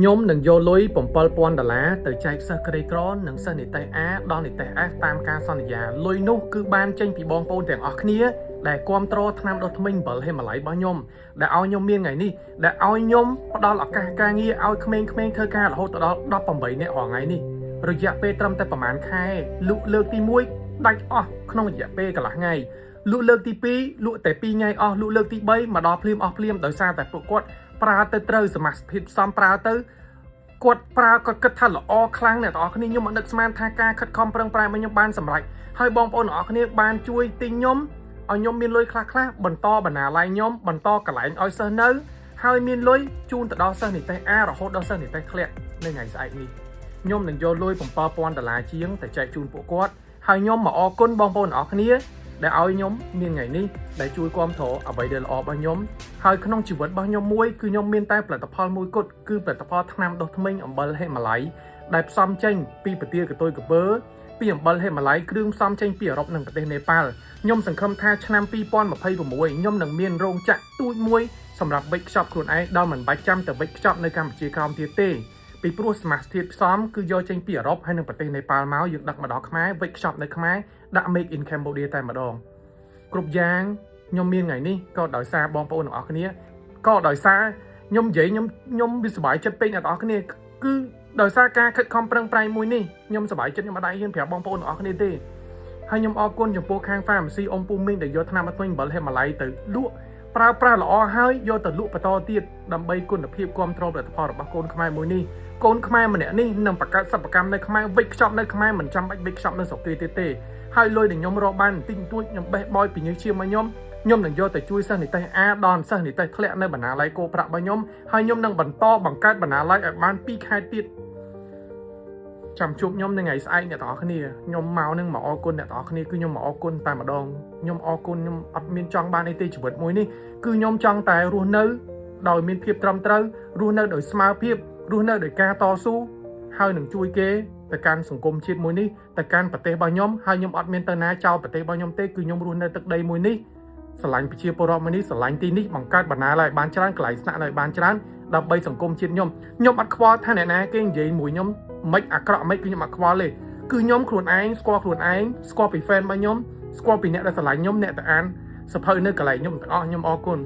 ខ្ញុំនឹងយកលុយ$7,000ទៅចែកសិស្សក្រីក្រនិងសិស្សនិទេស A ដល់និទេស F តាមការសន្យាលុយនោះគឺបានចេញពីបងប្អូនទាំងអស់គ្នាដែលគាំទ្រថ្នាំដុសធ្មេញ7ហេម៉ាឡៃរបស់ខ្ញុំដែលឲ្យខ្ញុំមានថ្ងៃនេះដែលឲ្យខ្ញុំផ្ដល់ឱកាសការងារឲ្យក្មេងៗធ្វើការរហូតដល់18នាក់រាល់ថ្ងៃនេះរយៈពេលត្រឹមតែប្រហែលខែលក់លើកទី1ដាច់អស់ក្នុងរយៈពេលកន្លះថ្ងៃលក់លើកទី2លក់តែ2ថ្ងៃអស់លក់លើកទី3មកដល់ភ្លាមអស់ភ្លាមដោយសារតែពួកគាត់ប្រើទៅត្រូវសមាជិកភាពផ្សំប្រើទៅគាត់ប្រើគាត់គិតថាល្អខ្លាំងអ្នកទាំងអស់គ្នាខ្ញុំមិននឹកស្មានថាការខិតខំប្រឹងប្រែងរបស់ខ្ញុំបានសម្រេចហើយបងប្អូនទាំងអស់គ្នាបានជួយទិញខ្ញុំឲ្យខ្ញុំមានលុយខ្លះៗបន្តបណ្ណាល័យខ្ញុំបន្តកន្លែងឲ្យសិស្សនៅហើយមានលុយជូនទៅដល់សិស្សនិទេស A រហូតដល់សិស្សនិទេសធ្លាក់នៅថ្ងៃស្អែកនេះខ្ញុំនឹងយកលុយ$7,000ជាងទៅចែកជូនពួកគាត់ហើយខ្ញុំមកអរគុណបងប្អូនទាំងអស់គ្នាដែលឲ្យខ្ញុំមានថ្ងៃនេះដែលជួយគាំទ្រអ្វីដែលល្អរបស់ខ្ញុំហើយក្នុងជីវិតរបស់ខ្ញុំមួយគឺខ្ញុំមានតែផលិតផលមួយគត់គឺផលិតផលថ្នាំដុសធ្មេញអំបិលហេម៉ាឡៃដែលផ្សំចេញពីប្រទេសកតុយកពើពីអំបិលហេម៉ាឡៃគ្រឿងផ្សំចេញពីអឺរ៉ុបនិងប្រទេសនេប៉ាល់ខ្ញុំសង្ឃឹមថាឆ្នាំ2026ខ្ញុំនឹងមានរោងចក្រទូចមួយសម្រាប់វេចខ្ចប់ខ្លួនឯងដោយមិនបាច់ចាំទៅវេចខ្ចប់នៅកម្ពុជាក្រោមទៀតទេពីព្រោះសមាសធាតុផ្សំគឺយកចេញពីអឺរ៉ុបហើយនិងប្រទេសនេប៉ាល់មកយើងដឹកមកដល់ខ្មែរវេចខ្ចប់នៅខ្មែរដាក់ Make in Cambodia តែម្ដងគ្រប់យ៉ាងខ្ញុំមានថ្ងៃនេះក៏ដោយសារបងប្អូនទាំងអស់គ្នាក៏ដោយសារខ្ញុំនិយាយខ្ញុំវាសប្បាយចិត្តពេកអ្នកទាំងអស់គ្នាគឺដោយសារការខិតខំប្រឹងប្រែងមួយនេះខ្ញុំសប្បាយចិត្តខ្ញុំអត់ដែរហ៊ានប្រាប់បងប្អូនទាំងអស់គ្នាទេហើយខ្ញុំអរគុណចំពោះខាង Pharmacy អ៊ំពូមីងដែលយកថ្នាំអត់វិញ7ហេម៉ាឡៃទៅលក់ប្រើប្រាស់ល្អហើយយកទៅលក់បន្តទៀតដើម្បីគុណភាពគ្រប់គ្រងផលិតផលរបស់កូនខ្មែរមួយនេះកូនខ្មែរម្នាក់នេះនឹងបង្កើតសិប្បកម្មនៅខ្មែរវិចខ្ចប់នៅខ្មែរមិនចាំបាច់វិចខ្ចប់នៅស្រុកគេទៀតទេហើយលុយដែលខ្ញុំរកបានបន្តិចបន្តួចខ្ញុំបេះបោយពីញើសឈាមមកខ្ញុំនឹងយកទៅជួយសិស្សនិទេស A ដល់សិស្សនិទេសធ្លាក់នៅបណ្ណាល័យគោប្រាក់របស់ខ្ញុំហើយខ្ញុំនឹងបន្តបង្កើតបណ្ណាល័យឲ្យបាន2ខែទៀតចាំជួបខ្ញុំនៅថ្ងៃស្អែកអ្នកទាំងអស់គ្នាខ្ញុំមកនឹងមកអរគុណអ្នកទាំងអស់គ្នាគឺខ្ញុំមកអរគុណតែម្ដងខ្ញុំអរគុណខ្ញុំអត់មានចង់បានអីទេជីវិតមួយនេះគឺខ្ញុំចង់តែរស់នៅដោយមានភាពត្រឹមត្រូវរស់នៅដោយស្មារតីរស់នៅដោយការតស៊ូហើយនឹងជួយគេទៅកាន់សង្គមជាតិមួយនេះទៅកាន់ប្រទេសរបស់ខ្ញុំហើយខ្ញុំអត់មានទៅណាចោលប្រទេសរបស់ខ្ញុំទេគឺខ្ញុំរស់នៅទឹកដីមួយនេះស្រឡាញ់ប្រជាពលរដ្ឋមួយនេះស្រឡាញ់ទីនេះបង្កើតបណ្ណាល័យបានច្រើនកន្លែងស្នាក់នៅបានច្រើនដើម្បីសង្គមជាតិខ្ញុំអត់ខ្វល់ថាអ្នកណាគេនិយាយមួយខ្ញុំមិនអាក្រក់មិនគឺខ្ញុំអត់ខ្វល់ទេគឺខ្ញុំខ្លួនឯងស្គាល់ខ្លួនឯងស្គាល់ពី fan របស់ខ្ញុំស្គាល់ពីអ្នកដែលស្រឡាញ់ខ្ញុំអ្នកដែលអានសភៅនៅកន្លែងខ្ញុំទាំងអស់ខ្ញុំអរគុណ